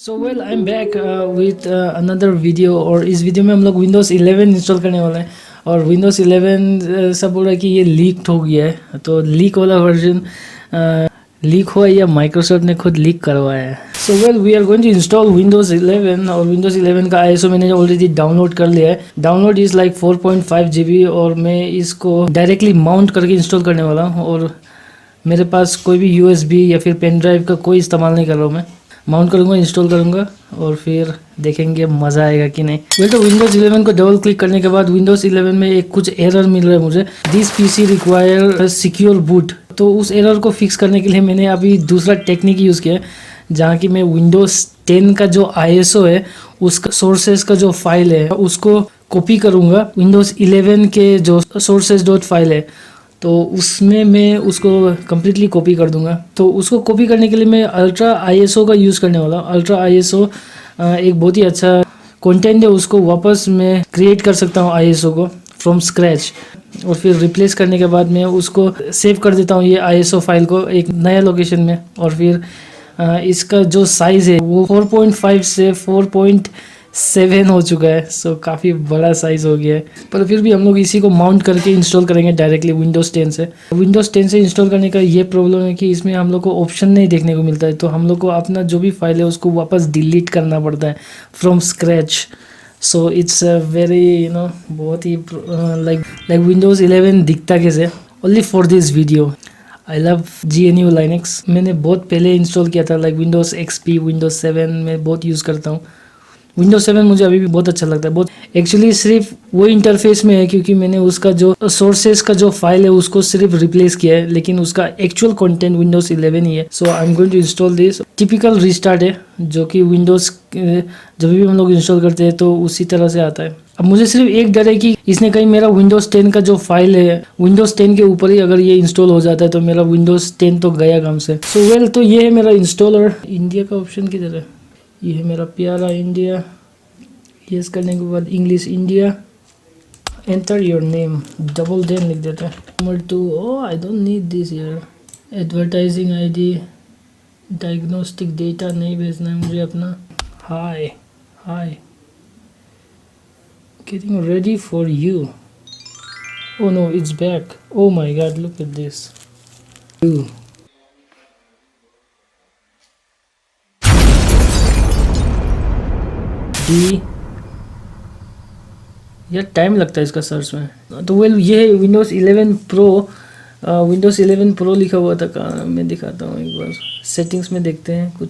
So well I am back with another video. और इस video में हम लोग विंडोज़ 11 इंस्टॉल करने वाले हैं। और विंडोज़ 11 सब बोल रहा है कि ये लीक हो गया है, तो लीक वाला वर्जन लीक हुआ या माइक्रोसॉफ्ट ने खुद लीक करवाया है। So well we are going to install Windows 11। और विंडोज़ 11 का ISO मैंने ऑलरेडी डाउनलोड कर लिया है। डाउनलोड इज़ लाइक 4.5 GB और मैं इसको डायरेक्टली माउंट करके इंस्टॉल करने वाला हूँ। और मेरे पास कोई भी USB या फिर पेन ड्राइव का कोई इस्तेमाल नहीं कर रहा हूँ। मैं माउंट करूँगा, इंस्टॉल करूँगा और फिर देखेंगे मज़ा आएगा कि नहीं। वेल तो विंडोज़ 11 को डबल क्लिक करने के बाद विंडोज़ 11 में एक कुछ एरर मिल रहा है मुझे, this PC require secure boot. तो उस एरर को फिक्स करने के लिए मैंने अभी दूसरा टेक्निक यूज़ किया है, जहाँ की मैं विंडोज़ 10 का जो ISO है उसका सोर्सेज का जो फाइल है उसको कॉपी करूँगा विंडोज़ 11 के जो सोर्सेज डॉट फाइल है, तो उसमें मैं उसको कम्प्लीटली कॉपी कर दूंगा। तो उसको कॉपी करने के लिए मैं अल्ट्रा ISO का यूज़ करने वाला हूँ। अल्ट्रा ISO एक बहुत ही अच्छा कंटेंट है, उसको वापस मैं क्रिएट कर सकता हूँ ISO को फ्रॉम स्क्रैच। और फिर रिप्लेस करने के बाद मैं उसको सेव कर देता हूँ ये ISO फाइल को एक नया लोकेशन में। और फिर इसका जो साइज़ है वो 4.5 से 4.7 हो चुका है। सो काफ़ी बड़ा साइज़ हो गया है, पर फिर भी हम लोग इसी को माउंट करके इंस्टॉल करेंगे डायरेक्टली विंडोज़ 10 से। विंडोज़ 10 से इंस्टॉल करने का ये प्रॉब्लम है कि इसमें हम लोग को ऑप्शन नहीं देखने को मिलता है, तो हम लोग को अपना जो भी फाइल है उसको वापस डिलीट करना पड़ता है from scratch. So it's very बहुत ही लाइक विंडोज़ 11 दिखता कैसे। Only for this video I love GNU Linux. मैंने बहुत पहले इंस्टॉल किया था, लाइक विंडोज़ XP, विंडोज़ 7 में बहुत यूज़ करता हूँ। विंडोज़ 7 मुझे अभी भी बहुत अच्छा लगता है। बहुत एक्चुअली सिर्फ वो इंटरफेस में है क्योंकि मैंने उसका जो सोर्सेज का जो फाइल है उसको सिर्फ रिप्लेस किया है, लेकिन उसका एक्चुअल कंटेंट विंडोज़ 11 ही है। So I am going to install this. Typical restart है जो कि विंडोज़ जब भी हम लोग इंस्टॉल करते हैं तो उसी तरह से आता है। अब मुझे सिर्फ एक डर है कि इसने कहीं मेरा विंडोज़ 10 का जो फाइल है विंडोज़ 10 के ऊपर ही अगर ये इंस्टॉल हो जाता है तो मेरा विंडोज़ 10 तो गया काम से। सो वेल तो ये है मेरा इंस्टॉलर। इंडिया का ऑप्शन किधर है? ये है मेरा प्यारा इंडिया। यस करने के बाद English India, enter your name, double then लिख देता है। Number 2, oh I don't need this यार। एडवर्टाइजिंग ID, डायग्नोस्टिक डेटा नहीं भेजना है मुझे अपना। Hi hi, getting ready for you. Oh no, it's back. Oh my god, look at this. Ooh. D, यार टाइम लगता है इसका सर्च में। तो वेल ये विंडोज़ 11 प्रो, विंडोज़ 11 प्रो लिखा हुआ था। कहाँ मैं दिखाता हूँ एक बार, सेटिंग्स में देखते हैं कुछ।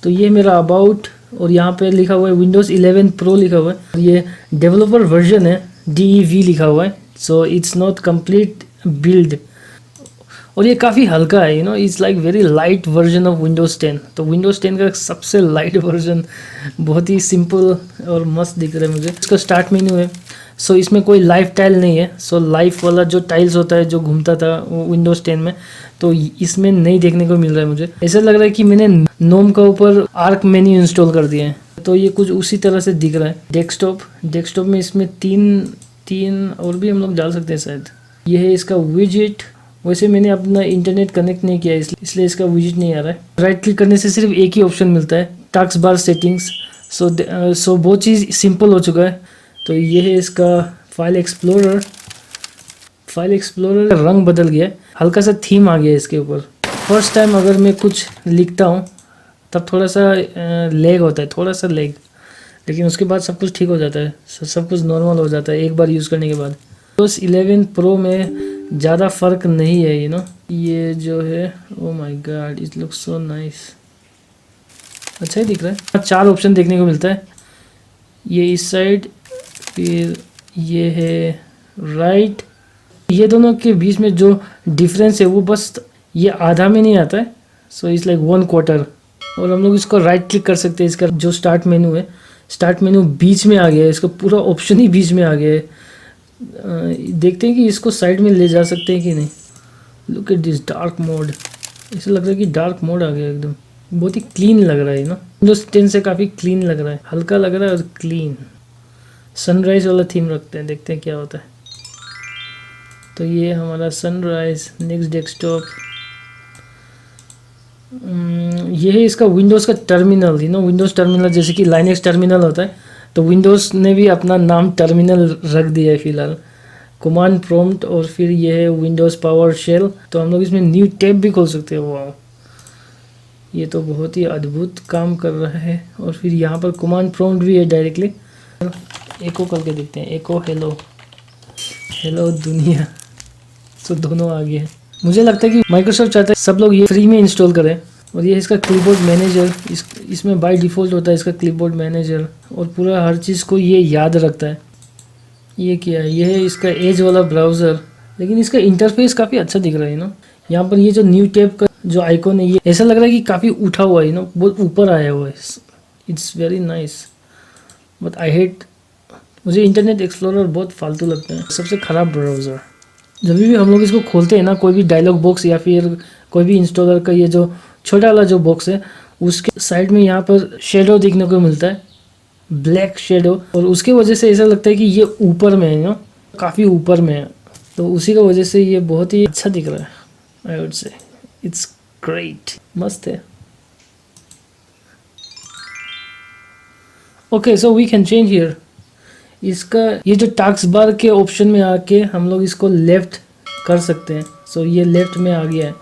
तो ये मेरा अबाउट और यहाँ पे लिखा हुआ है विंडोज़ 11 प्रो लिखा हुआ है। ये डेवलपर वर्जन है, DEV लिखा हुआ है। So it's not complete build. और ये काफ़ी हल्का है, it's like very light version of Windows 10। तो विंडोज़ 10 का सबसे लाइट वर्जन, बहुत ही सिंपल और मस्त दिख रहा है मुझे। इसका स्टार्ट मेन्यू है। सो इसमें कोई लाइव टाइल नहीं है। सो लाइव वाला जो टाइल्स होता है जो घूमता था विंडोज़ 10 में, तो इसमें नहीं देखने को मिल रहा है मुझे। ऐसा लग रहा है कि मैंने नोम का ऊपर आर्क मेन्यू इंस्टॉल कर दिया है। तो ये कुछ उसी तरह से दिख रहा है। डेस्कटॉप में इसमें तीन और भी हम लोग डाल सकते हैं शायद। ये है इसका विजेट। वैसे मैंने अपना इंटरनेट कनेक्ट नहीं किया इसलिए इसका विजिट नहीं आ रहा है। राइट क्लिक करने से सिर्फ एक ही ऑप्शन मिलता है, टास्क बार सेटिंग्स। सो बहुत चीज़ सिंपल हो चुका है। तो ये है इसका फाइल एक्सप्लोरर का रंग बदल गया है, हल्का सा थीम आ गया है इसके ऊपर। फर्स्ट टाइम अगर मैं कुछ लिखता हूँ तब थोड़ा सा लेग होता है, थोड़ा सा लेग, लेकिन उसके बाद सब कुछ ठीक हो जाता है, सब कुछ नॉर्मल हो जाता है एक बार यूज़ करने के बाद। विंडोज़ 11 प्रो में ज़्यादा फ़र्क नहीं है, ये जो है। ओ my God, it looks so nice. अच्छा ही दिख रहा है। 4 ऑप्शन देखने को मिलता है, ये इस साइड, फिर ये है राइट। ये दोनों के बीच में जो डिफरेंस है वो बस ये आधा में नहीं आता है। So it's like 1/4। और हम लोग इसको राइट क्लिक कर सकते हैं। इसका जो स्टार्ट मेनू है, स्टार्ट मेनू बीच में आ गया है, इसका पूरा ऑप्शन ही बीच में आ गया है। देखते हैं कि इसको साइड में ले जा सकते हैं कि नहीं। Look at this dark mode. ऐसा लग रहा है कि डार्क मोड आ गया एकदम, बहुत ही क्लीन लग रहा है विंडोज़ 10 से काफ़ी क्लीन लग रहा है, हल्का लग रहा है और क्लीन। सनराइज वाला थीम रखते हैं, देखते हैं क्या होता है। तो ये हमारा सनराइज। नेक्स्ट डेस्कटॉप, ये है इसका विंडोज़ का टर्मिनल, विंडोज़ टर्मिनल, जैसे कि लाइनक्स टर्मिनल होता है, तो विंडोज़ ने भी अपना नाम टर्मिनल रख दिया है फिलहाल। कमांड प्रॉम्प्ट, और फिर ये है विंडोज़ पावर शेल। तो हम लोग इसमें न्यू टैब भी खोल सकते हैं। वाह, ये तो बहुत ही अद्भुत काम कर रहा है। और फिर यहाँ पर कमांड प्रॉम्प्ट भी है डायरेक्टली। एको करके देखते हैं, एको हेलो, हेलो दुनिया। तो दोनों आ गए हैं। मुझे लगता है कि माइक्रोसॉफ्ट चाहता है सब लोग ये फ्री में इंस्टॉल करें। और ये इसका क्लिपबोर्ड मैनेजर, इसमें बाय डिफ़ॉल्ट होता है इसका क्लिपबोर्ड मैनेजर, और पूरा हर चीज़ को ये याद रखता है। ये क्या है? ये है इसका एज वाला ब्राउज़र, लेकिन इसका इंटरफेस काफ़ी अच्छा दिख रहा है यहाँ पर ये जो न्यू टैब का जो आइकॉन है, ये ऐसा लग रहा है कि काफ़ी उठा हुआ है बहुत ऊपर आया हुआ है। It's very nice, but I hate, मुझे इंटरनेट एक्सप्लोरर बहुत फालतू लगता है, सबसे ख़राब ब्राउज़र। जब भी हम लोग इसको खोलते हैं ना, कोई भी डायलॉग बॉक्स या फिर कोई भी इंस्टॉलर का ये जो छोटा वाला जो बॉक्स है, उसके साइड में यहाँ पर शेडो देखने को मिलता है, ब्लैक शेडो, और उसके वजह से ऐसा लगता है कि ये ऊपर में है, काफ़ी ऊपर में है। तो उसी का वजह से ये बहुत ही अच्छा दिख रहा है। I would say it's great, मस्त है। Okay, so we can change here. इसका ये जो टास्क बार के ऑप्शन में आके हम लोग इसको लेफ़्ट कर सकते हैं। सो ये लेफ़्ट में आ गया है,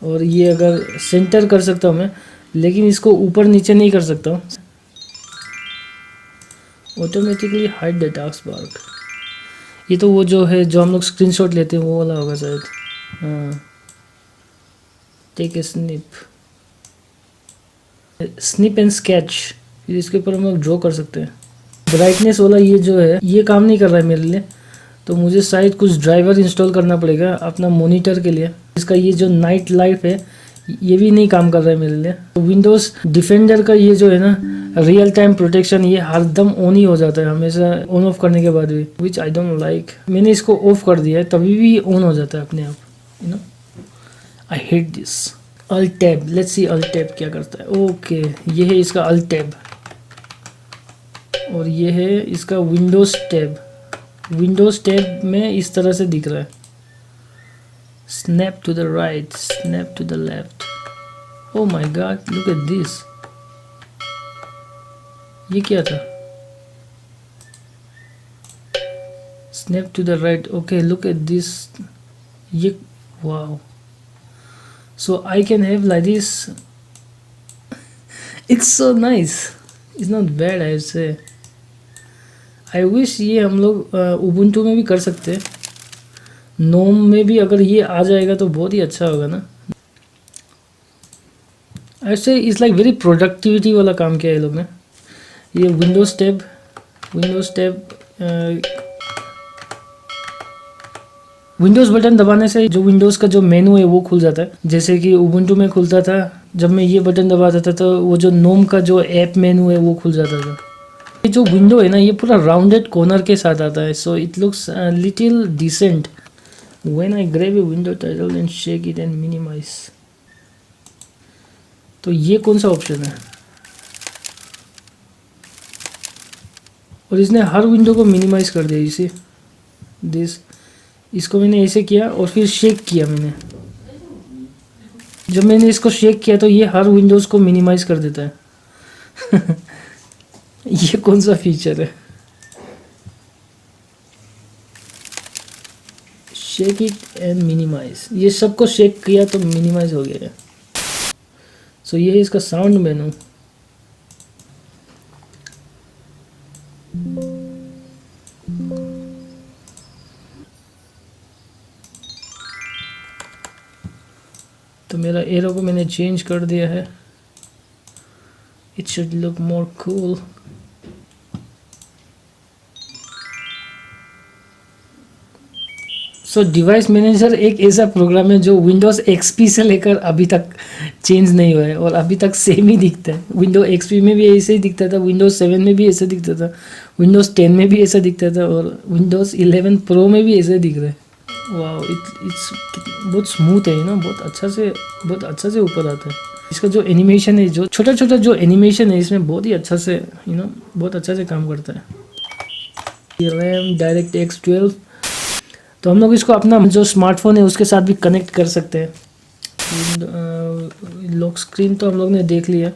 और ये अगर सेंटर कर सकता हूँ मैं, लेकिन इसको ऊपर नीचे नहीं कर सकता हूँ। Automatically hide the task bar, ये तो वो जो है जो हम लोग स्क्रीनशॉट लेते हैं वो वाला होगा शायद। हाँ, take a snip and sketch, फिर इसके ऊपर हम लोग ड्रॉ कर सकते हैं। ब्राइटनेस वाला ये जो है ये काम नहीं कर रहा है मेरे लिए, तो मुझे शायद कुछ ड्राइवर इंस्टॉल करना पड़ेगा अपना मॉनिटर के लिए। इसका ये जो नाइट लाइफ है ये भी नहीं काम कर रहा है मेरे लिए। तो विंडोज़ डिफेंडर का ये जो है ना, रियल टाइम प्रोटेक्शन, ये हरदम ऑन ही हो जाता है हमेशा, ऑन ऑफ करने के बाद भी, विच आई डोंट लाइक। मैंने इसको ऑफ कर दिया है, तभी भी ऑन हो जाता है अपने आप, I hate this. Alt tab, let's see alt tab क्या करता है। ओके, ये है इसका अल्ट टैब, और ये है इसका विंडोज़ टैब। विंडोज़ टैब में इस तरह से दिख रहा है, snap to the right, snap to the left. Oh my God, look at this. ये क्या था? Snap to the right, okay, look at this. ये wow, so I can have like this. It's so nice, it's not bad I say. I wish ये हम लोग Ubuntu में भी कर सकते हैं, नोम में भी अगर ये आ जाएगा तो बहुत ही अच्छा होगा ना। ऐसे इट्स लाइक वेरी प्रोडक्टिविटी वाला काम किया है ये लोग ने। ये विंडोज़ टैब, विंडोज़ बटन दबाने से जो विंडोज़ का जो मेनू है वो खुल जाता है, जैसे कि उबुंटू में खुलता था। जब मैं ये बटन दबाता था तो वो जो नोम का जो ऐप मेनू है वो खुल जाता था। ये जो विंडो है ना, ये पूरा राउंडेड कॉर्नर के साथ आता है, so it looks little decent. When I grab a window title and shake it and minimise, तो ये कौन सा ऑप्शन है? और इसने हर विंडो को मिनिमाइज कर दिया। इसे दिस, इसको मैंने ऐसे किया और फिर शेक किया मैंने। जब मैंने इसको शेक किया तो ये हर विंडोज़ को मिनिमाइज कर देता है। ये कौन सा फीचर है? शेक इट एंड मिनिमाइज, ये सबको शेक किया तो मिनिमाइज हो गया है। सो ये है इसका साउंड मेनू। तो मेरा एरो को मैंने चेंज कर दिया है, it should look more cool. So device manager एक ऐसा प्रोग्राम है जो विंडोज़ एक्सपी से लेकर अभी तक चेंज नहीं हुआ है और अभी तक सेम ही दिखता है। विंडोज एक्सपी में भी ऐसे ही दिखता था, विंडोज़ 7 में भी ऐसे दिखता था, विंडोज़ 10 में भी ऐसा दिखता था, और विंडोज़ 11 प्रो में भी ऐसे दिख रहा है। वाह, इट्स बहुत स्मूथ है बहुत अच्छा से ऊपर आता है। इसका जो एनिमेशन है, जो छोटा छोटा जो एनिमेशन है इसमें बहुत ही अच्छा से बहुत अच्छा से काम करता है। रैम डायरेक्ट एक्स 12, तो हम लोग इसको अपना जो स्मार्टफोन है उसके साथ भी कनेक्ट कर सकते हैं। लॉक स्क्रीन तो हम लोग ने देख लिया।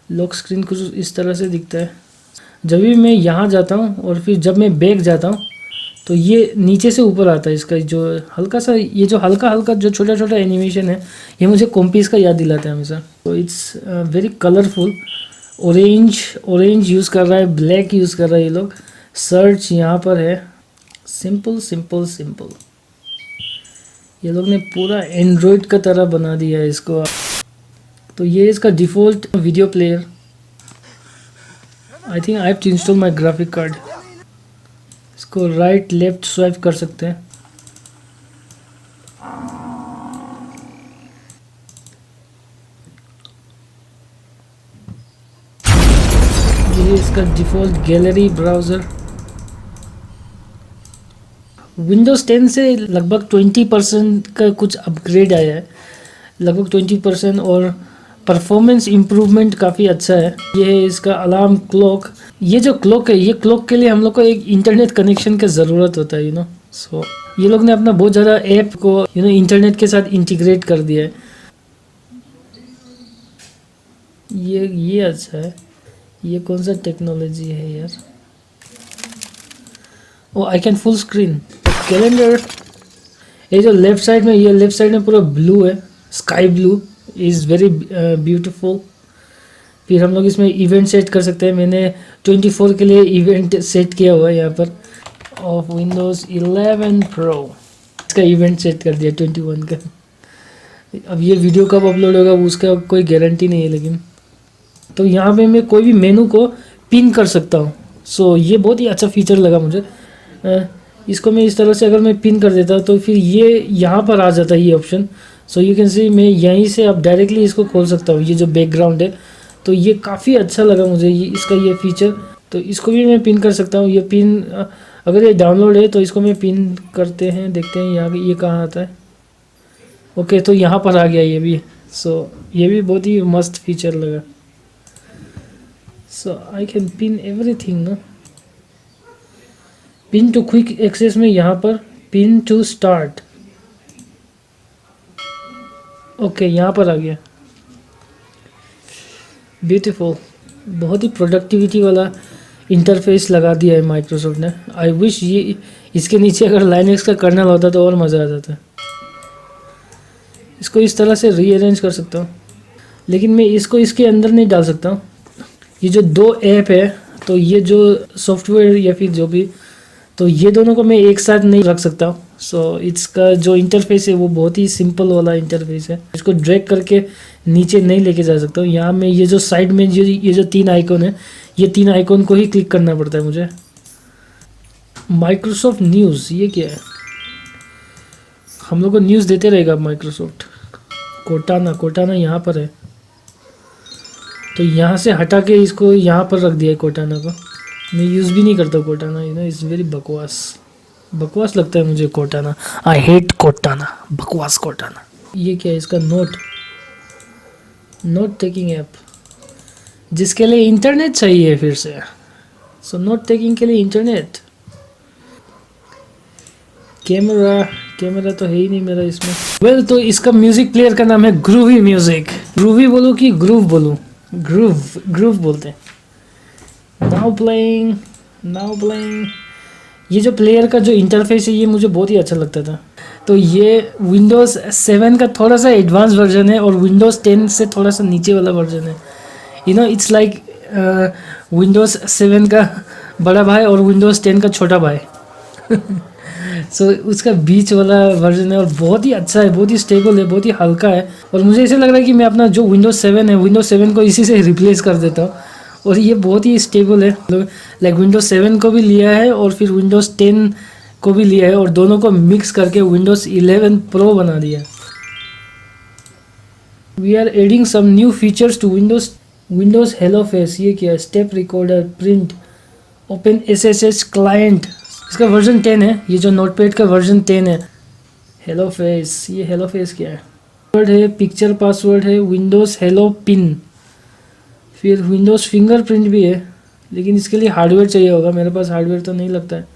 लॉक स्क्रीन कुछ इस तरह से दिखता है। जब भी मैं यहाँ जाता हूँ और फिर जब मैं बैक जाता हूँ तो ये नीचे से ऊपर आता है। इसका जो हल्का सा, ये जो हल्का हल्का जो छोटा छोटा एनिमेशन है, ये मुझे कॉम्पीस का याद दिलाता है हमेशा। तो it's very colourful. Orange use कर रहा है, ब्लैक यूज़ कर रहा है ये लोग। सर्च यहाँ पर है, सिंपल सिंपल सिंपल। ये लोग ने पूरा एंड्रॉयड का तरह बना दिया है इसको। तो ये इसका default video player. I think I have to install my graphic card. इसको राइट लेफ्ट स्वाइप कर सकते हैं। ये इसका डिफ़ॉल्ट गैलरी ब्राउज़र। विंडोज़ 10 से लगभग 20% का कुछ अपग्रेड आया है, लगभग 20%, और परफॉर्मेंस इम्प्रूवमेंट काफ़ी अच्छा है। ये है इसका अलार्म क्लॉक। ये जो क्लॉक है, ये क्लॉक के लिए हम लोग को एक इंटरनेट कनेक्शन की ज़रूरत होता है, सो ये लोग ने अपना बहुत ज़्यादा ऐप को इंटरनेट के साथ इंटीग्रेट कर दिया है। ये अच्छा है। ये कौन सा टेक्नोलॉजी है यार? Oh, I can full screen calendar. ये जो लेफ्ट साइड में, ये लेफ्ट साइड में पूरा ब्लू है, sky blue is very beautiful. फिर हम लोग इसमें इवेंट सेट कर सकते हैं। मैंने 24 के लिए इवेंट सेट किया हुआ है यहाँ पर, ऑफ विंडोज़ 11 प्रो। इसका इवेंट सेट कर दिया 21 का। अब ये वीडियो कब अपलोड होगा उसका कोई गारंटी नहीं है, लेकिन तो यहाँ पे मैं कोई भी मेनू को पिन कर सकता हूँ। सो ये बहुत ही अच्छा फीचर लगा मुझे। इसको मैं इस तरह से अगर मैं पिन कर देता तो फिर ये यहाँ पर आ जाता है ये option. So you can see, मैं यहीं से अब डायरेक्टली इसको खोल सकता हूँ, ये जो बैकग्राउंड है। तो ये काफ़ी अच्छा लगा मुझे इसका ये फीचर। तो इसको भी मैं पिन कर सकता हूँ। ये पिन अगर ये डाउनलोड है तो इसको मैं पिन करते हैं, देखते हैं यहाँ ये कहाँ आता है। ओके, तो यहाँ पर आ गया ये भी। सो ये भी बहुत ही मस्त फीचर लगा। सो आई कैन पिन एवरीथिंग ना। पिन टू क्विक एक्सेस में यहाँ पर पिन टू स्टार्ट। ओके, यहाँ पर आ गया। ब्यूटीफुल। बहुत ही प्रोडक्टिविटी वाला इंटरफेस लगा दिया है माइक्रोसॉफ्ट ने। आई विश ये इसके नीचे अगर लाइनक्स का कर्नल होता तो और मज़ा आ जाता। इसको इस तरह से रीअरेंज कर सकता हूँ, लेकिन मैं इसको इसके अंदर नहीं डाल सकता हूँ। ये जो दो ऐप है, तो ये जो सॉफ्टवेयर या फिर जो भी, तो ये दोनों को मैं एक साथ नहीं रख सकता हूँ। सो इसका जो इंटरफेस है वो बहुत ही सिंपल वाला इंटरफेस है। इसको ड्रैग करके नीचे नहीं लेके जा सकता हूँ। यहाँ में ये जो साइड में ये जो 3 आइकॉन है, ये 3 आइकॉन को ही क्लिक करना पड़ता है मुझे। माइक्रोसॉफ्ट न्यूज़, ये क्या है? हम लोग को न्यूज़ देते रहेगा माइक्रोसॉफ्ट। कोटाना यहाँ पर है, तो यहाँ से हटा के इसको यहाँ पर रख दिया है कोटाना को। मैं यूज़ भी नहीं करता कोटाना, इट्स वेरी बकवास लगता है मुझे कोटाना। आई हेट कोटाना, बकवास कोटाना। ये क्या है? इसका नोट टेकिंग ऐप, जिसके लिए इंटरनेट चाहिए फिर से। सो नोट टेकिंग के लिए इंटरनेट। कैमरा तो है ही नहीं मेरा इसमें। वेल, तो इसका म्यूजिक प्लेयर का नाम है ग्रूवी म्यूजिक। ग्रूवी बोलूँ कि ग्रूव बोलूँ? ग्रूव बोलते हैं। Now playing. ये जो प्लेयर का जो इंटरफेस है, ये मुझे बहुत ही अच्छा लगता था। तो ये विंडोज़ 7 का थोड़ा सा एडवांस वर्जन है और विंडोज़ 10 से थोड़ा सा नीचे वाला वर्जन है। इट्स लाइक विंडोज़ 7 का बड़ा भाई और विंडोज़ 10 का छोटा भाई। सो उसका बीच वाला वर्जन है और बहुत ही अच्छा है, बहुत ही स्टेबल है, बहुत ही हल्का है। और मुझे ऐसे लग रहा है कि मैं अपना जो विंडोज़ 7 है, विंडोज़ 7 को इसी से रिप्लेस कर देता हूँ। और ये बहुत ही स्टेबल है। लाइक विंडोज़ 7 को भी लिया है और फिर विंडोज़ 10 को भी लिया है और दोनों को मिक्स करके विंडोज़ 11 प्रो बना दिया। We are adding some new features to Windows hello face. ये क्या है? Step recorder, print, open SSH client. इसका वर्जन 10 है। ये जो नोटपैड का वर्जन 10 है। हेलो फेस, ये हेलो फेस क्या है? पासवर्ड है, पिक्चर पासवर्ड है, विंडोज़ हेलो पिन, फिर विंडोज़ फिंगरप्रिंट भी है, लेकिन इसके लिए हार्डवेयर चाहिए होगा। मेरे पास हार्डवेयर तो नहीं लगता है।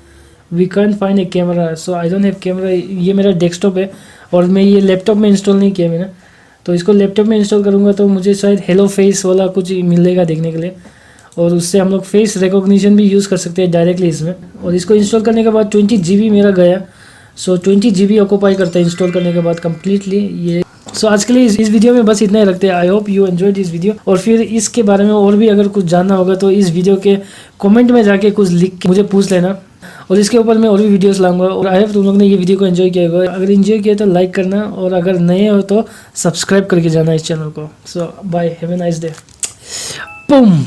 We can find a camera, so I don't have camera. ये मेरा डेस्कटॉप है और मैं ये लैपटॉप में इंस्टॉल नहीं किया मैंने, तो इसको लैपटॉप में इंस्टॉल करूँगा तो मुझे शायद हेलो फेस वाला कुछ मिलेगा देखने के लिए, और उससे हम लोग फेस रिकॉग्निशन भी यूज़ कर सकते हैं डायरेक्टली इसमें। और इसको इंस्टॉल करने के बाद 20 GB मेरा गया। सो 20 GB ऑक्यूपाई करता है इंस्टॉल करने के बाद कम्प्लीटली ये। सो आज के लिए इस वीडियो में बस इतना ही रखते हैं। I hope you enjoyed this video. और फिर इसके बारे में और भी अगर कुछ जानना होगा तो इस वीडियो के कमेंट में जाके कुछ लिख के मुझे पूछ लेना, और इसके ऊपर मैं और भी वीडियोस लाऊंगा। और आई होप तुम लोग ने ये वीडियो को एंजॉय किया होगा। अगर एंजॉय किया तो लाइक करना, और अगर नए हो तो सब्सक्राइब करके जाना इस चैनल को। So bye, have a nice day. Boom.